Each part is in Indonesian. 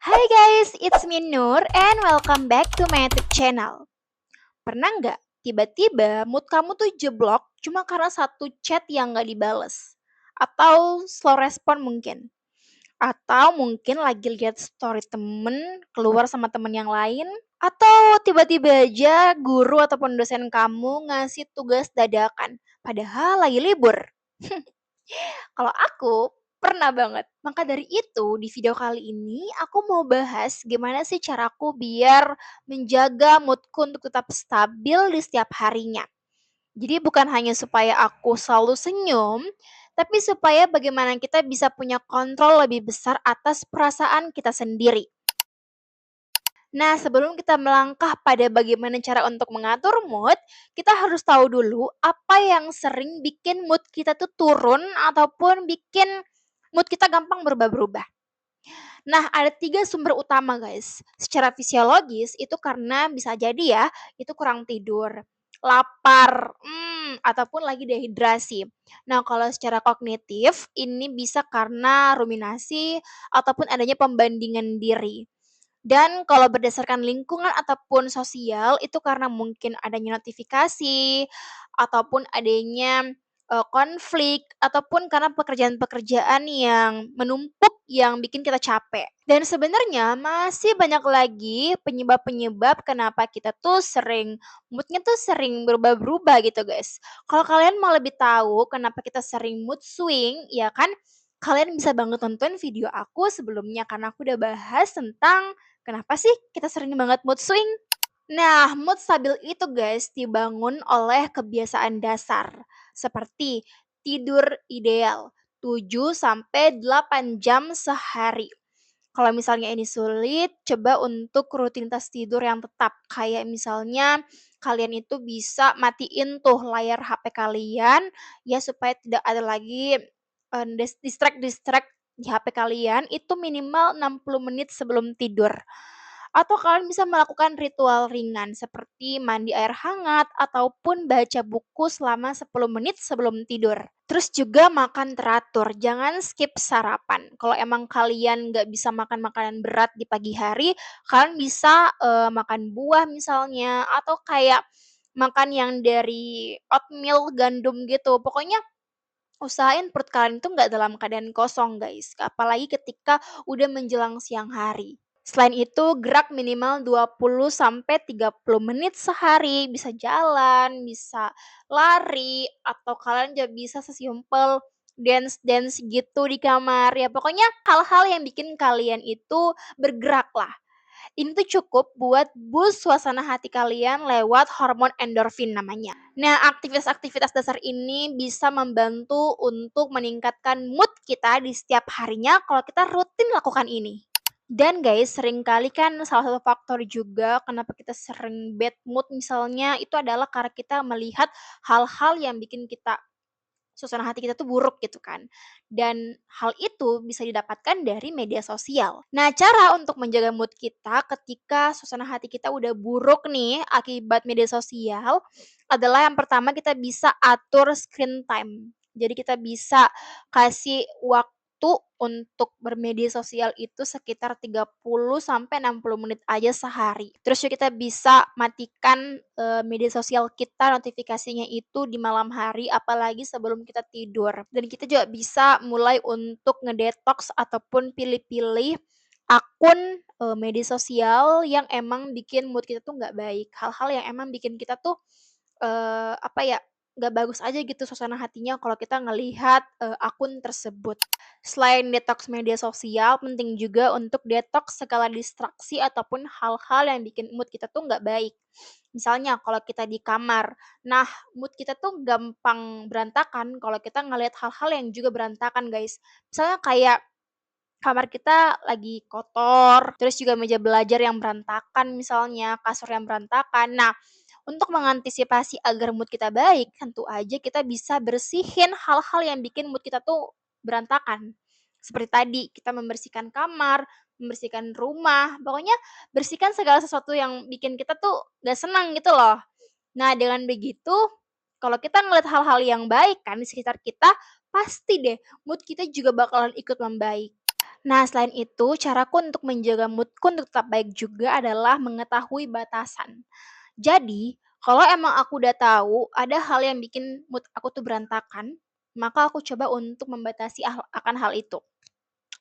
Hai guys, it's me Nur and welcome back to my YouTube channel. Pernah nggak tiba-tiba mood kamu tuh jeblok cuma karena satu chat yang nggak dibales? Atau slow respon mungkin? Atau mungkin lagi lihat story temen keluar sama temen yang lain? Atau tiba-tiba aja guru ataupun dosen kamu ngasih tugas dadakan padahal lagi libur? Kalau aku pernah banget. Maka dari itu, di video kali ini aku mau bahas gimana sih caraku biar menjaga moodku untuk tetap stabil di setiap harinya. Jadi bukan hanya supaya aku selalu senyum, tapi supaya bagaimana kita bisa punya kontrol lebih besar atas perasaan kita sendiri. Nah, sebelum kita melangkah pada bagaimana cara untuk mengatur mood, kita harus tahu dulu apa yang sering bikin mood kita tuh turun ataupun bikin mood kita gampang berubah-berubah. Nah, ada 3 sumber utama guys. Secara fisiologis itu karena bisa jadi ya, itu kurang tidur, lapar, ataupun lagi dehidrasi. Nah, kalau secara kognitif ini bisa karena ruminasi ataupun adanya pembandingan diri. Dan kalau berdasarkan lingkungan ataupun sosial itu karena mungkin adanya notifikasi ataupun adanya, konflik ataupun karena pekerjaan-pekerjaan yang menumpuk yang bikin kita capek. Dan sebenarnya masih banyak lagi penyebab-penyebab kenapa kita tuh sering mood-nya tuh sering berubah-berubah gitu, guys. Kalau kalian mau lebih tahu kenapa kita sering mood swing, ya kan, kalian bisa banget tonton video aku sebelumnya karena aku udah bahas tentang kenapa sih kita sering banget mood swing? Nah, mood stabil itu guys dibangun oleh kebiasaan dasar seperti tidur ideal 7 sampai 8 jam sehari. Kalau misalnya ini sulit, coba untuk rutinitas tidur yang tetap. Kayak misalnya kalian itu bisa matiin tuh layar HP kalian ya supaya tidak ada lagi distract di HP kalian itu minimal 60 menit sebelum tidur. Atau kalian bisa melakukan ritual ringan seperti mandi air hangat ataupun baca buku selama 10 menit sebelum tidur. Terus juga makan teratur, jangan skip sarapan. Kalau emang kalian nggak bisa makan makanan berat di pagi hari, kalian bisa, makan buah misalnya atau kayak makan yang dari oatmeal gandum gitu. Pokoknya usahain perut kalian itu nggak dalam keadaan kosong guys, apalagi ketika udah menjelang siang hari. Selain itu, gerak minimal 20 sampai 30 menit sehari, bisa jalan, bisa lari, atau kalian juga bisa sesimpel dance-dance gitu di kamar. Ya pokoknya hal-hal yang bikin kalian itu bergerak lah. Ini tuh cukup buat boost suasana hati kalian lewat hormon endorfin namanya. Nah, aktivitas-aktivitas dasar ini bisa membantu untuk meningkatkan mood kita di setiap harinya kalau kita rutin lakukan ini. Dan guys, seringkali kan salah satu faktor juga kenapa kita sering bad mood misalnya itu adalah karena kita melihat hal-hal yang bikin kita suasana hati kita tuh buruk gitu kan. Dan hal itu bisa didapatkan dari media sosial. Nah, cara untuk menjaga mood kita ketika suasana hati kita udah buruk nih akibat media sosial adalah yang pertama kita bisa atur screen time. Jadi kita bisa kasih waktu untuk bermedia sosial itu sekitar 30 sampai 60 menit aja sehari. Terus juga kita bisa matikan, media sosial kita notifikasinya itu di malam hari, apalagi sebelum kita tidur. Dan kita juga bisa mulai untuk ngedetoks ataupun pilih-pilih akun, media sosial yang emang bikin mood kita tuh nggak baik. Hal-hal yang emang bikin kita tuh, apa ya, nggak bagus aja gitu suasana hatinya kalau kita ngelihat, akun tersebut. Selain detoks media sosial, penting juga untuk detoks segala distraksi ataupun hal-hal yang bikin mood kita tuh nggak baik. Misalnya kalau kita di kamar, nah mood kita tuh gampang berantakan kalau kita ngelihat hal-hal yang juga berantakan, guys. Misalnya kayak kamar kita lagi kotor, terus juga meja belajar yang berantakan misalnya, kasur yang berantakan. Nah, untuk mengantisipasi agar mood kita baik, tentu aja kita bisa bersihin hal-hal yang bikin mood kita tuh berantakan. Seperti tadi, kita membersihkan kamar, membersihkan rumah, pokoknya bersihkan segala sesuatu yang bikin kita tuh gak senang gitu loh. Nah, dengan begitu, kalau kita ngeliat hal-hal yang baik kan di sekitar kita, pasti deh mood kita juga bakalan ikut membaik. Nah, selain itu, caraku untuk menjaga mood-ku untuk tetap baik juga adalah mengetahui batasan. Jadi, kalau emang aku udah tahu ada hal yang bikin mood aku tuh berantakan, maka aku coba untuk membatasi akan hal itu.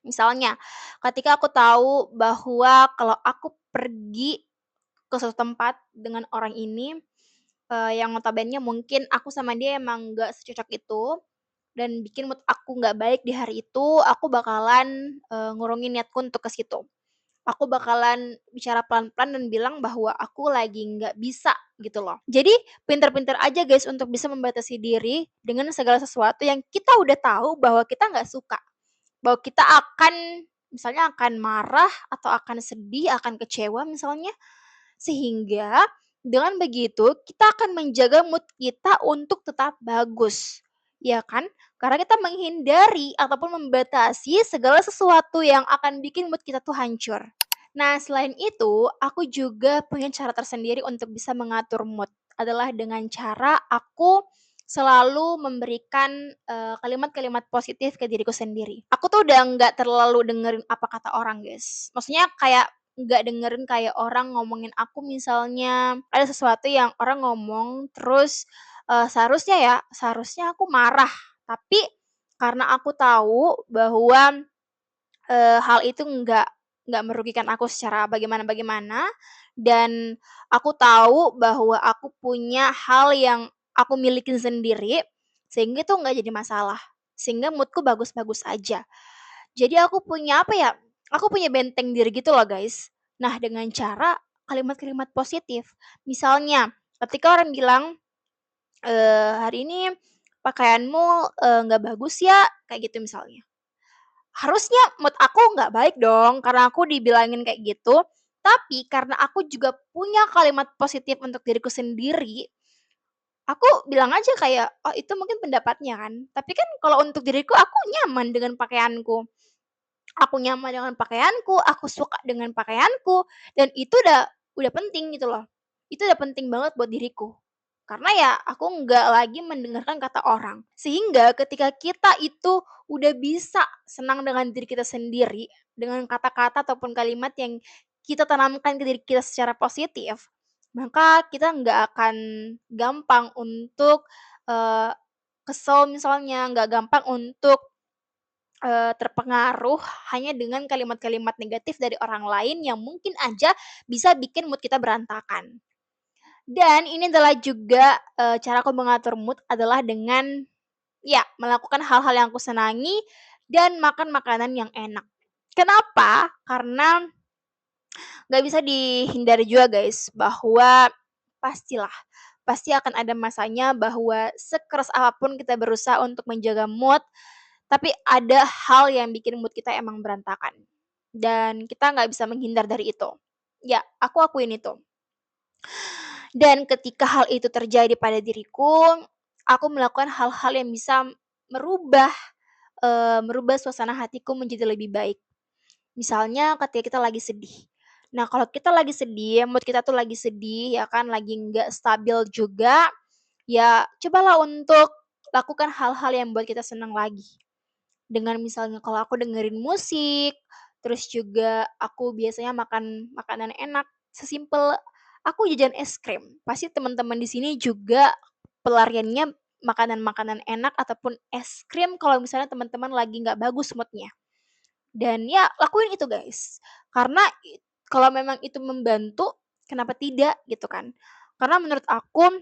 Misalnya, ketika aku tahu bahwa kalau aku pergi ke suatu tempat dengan orang ini, yang notabene mungkin aku sama dia emang nggak secocok itu, dan bikin mood aku nggak baik di hari itu, aku bakalan, ngurungin niatku untuk ke situ. Aku bakalan bicara pelan-pelan dan bilang bahwa aku lagi nggak bisa gitu loh. Jadi pinter-pinter aja guys untuk bisa membatasi diri dengan segala sesuatu yang kita udah tahu bahwa kita nggak suka. Bahwa kita akan misalnya akan marah atau akan sedih, akan kecewa misalnya. Sehingga dengan begitu kita akan menjaga mood kita untuk tetap bagus. Ya kan? Karena kita menghindari ataupun membatasi segala sesuatu yang akan bikin mood kita tuh hancur. Nah, selain itu, aku juga punya cara tersendiri untuk bisa mengatur mood. Adalah dengan cara aku selalu memberikan, kalimat-kalimat positif ke diriku sendiri. Aku tuh udah nggak terlalu dengerin apa kata orang, guys. Maksudnya kayak nggak dengerin kayak orang ngomongin aku misalnya ada sesuatu yang orang ngomong terus, seharusnya aku marah, tapi karena aku tahu bahwa hal itu nggak merugikan aku secara bagaimana-bagaimana, dan aku tahu bahwa aku punya hal yang aku milikin sendiri, sehingga itu nggak jadi masalah, sehingga mood-ku bagus-bagus aja. Jadi aku punya apa ya, aku punya benteng diri gitu loh guys. Nah dengan cara kalimat-kalimat positif, misalnya ketika orang bilang, "Hari ini pakaianmu, nggak bagus ya," kayak gitu misalnya. Harusnya mood aku nggak baik dong karena aku dibilangin kayak gitu, tapi karena aku juga punya kalimat positif untuk diriku sendiri, aku bilang aja kayak, "Oh itu mungkin pendapatnya kan, tapi kan kalau untuk diriku aku nyaman dengan pakaianku. Aku nyaman dengan pakaianku, aku suka dengan pakaianku, dan itu udah penting gitu loh. Itu udah penting banget buat diriku. Karena ya aku nggak lagi mendengarkan kata orang. Sehingga ketika kita itu udah bisa senang dengan diri kita sendiri, dengan kata-kata ataupun kalimat yang kita tanamkan ke diri kita secara positif, maka kita nggak akan gampang untuk, eee, kesel misalnya, nggak gampang untuk terpengaruh hanya dengan kalimat-kalimat negatif dari orang lain yang mungkin aja bisa bikin mood kita berantakan. Dan ini adalah juga, cara aku mengatur mood adalah dengan, ya melakukan hal-hal yang aku senangi dan makan makanan yang enak. Kenapa? Karena nggak bisa dihindari juga guys, bahwa pastilah, pasti akan ada masanya bahwa sekeras apapun kita berusaha untuk menjaga mood, tapi ada hal yang bikin mood kita emang berantakan, dan kita nggak bisa menghindar dari itu. Ya, aku akuin itu. Dan ketika hal itu terjadi pada diriku, aku melakukan hal-hal yang bisa merubah, merubah suasana hatiku menjadi lebih baik. Misalnya ketika kita lagi sedih. Nah, kalau kita lagi sedih, mood kita tuh lagi sedih, ya kan, lagi nggak stabil juga, ya cobalah untuk lakukan hal-hal yang buat kita senang lagi. Dengan misalnya kalau aku dengerin musik, terus juga aku biasanya makan makanan enak, sesimpel aku jajan es krim. Pasti teman-teman di sini juga pelariannya makanan-makanan enak ataupun es krim kalau misalnya teman-teman lagi nggak bagus mood-nya. Dan ya lakuin itu guys, karena kalau memang itu membantu, kenapa tidak gitu kan. Karena menurut aku,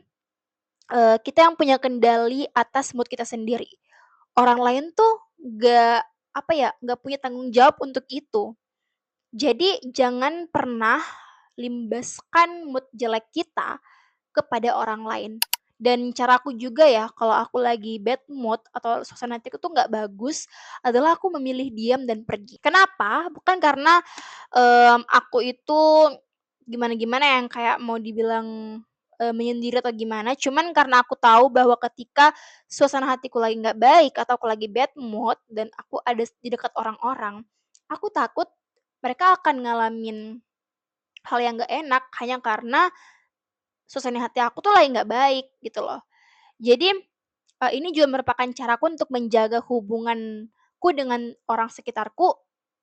kita yang punya kendali atas mood kita sendiri. Orang lain tuh nggak, apa ya, nggak punya tanggung jawab untuk itu. Jadi jangan pernah limbaskan mood jelek kita kepada orang lain. Dan caraku juga ya, kalau aku lagi bad mood atau suasana hatiku tuh nggak bagus, adalah aku memilih diam dan pergi. Kenapa? Bukan karena, aku itu gimana-gimana yang kayak mau dibilang, menyendiri atau gimana, cuman karena aku tahu bahwa ketika suasana hatiku lagi nggak baik atau aku lagi bad mood dan aku ada di dekat orang-orang, aku takut mereka akan ngalamin hal yang nggak enak hanya karena suasana hati aku tuh lagi nggak baik gitu loh. Jadi, ini juga merupakan caraku untuk menjaga hubunganku dengan orang sekitarku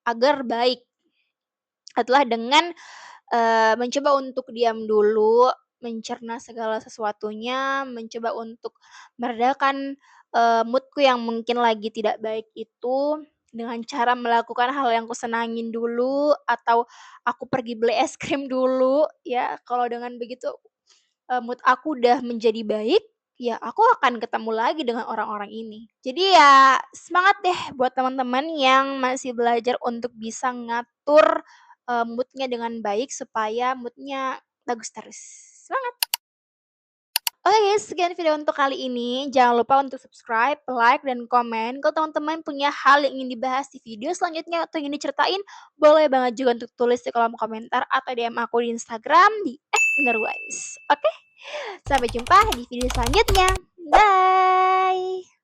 agar baik adalah dengan mencoba untuk diam dulu, mencerna segala sesuatunya, mencoba untuk meredakan, mood yang mungkin lagi tidak baik itu, dengan cara melakukan hal yang kusenangin dulu, atau aku pergi beli es krim dulu, ya. Kalau dengan begitu, mood aku udah menjadi baik, ya aku akan ketemu lagi dengan orang-orang ini. Jadi ya semangat deh buat teman-teman yang masih belajar untuk bisa ngatur, mood-nya dengan baik supaya mood-nya bagus terus. Semangat! Oke guys, sekian video untuk kali ini. Jangan lupa untuk subscribe, like, dan komen. Kalau teman-teman punya hal yang ingin dibahas di video selanjutnya atau ingin diceritain, boleh banget juga untuk tulis di kolom komentar atau DM aku di Instagram di @innerwise. Oke, sampai jumpa di video selanjutnya. Bye!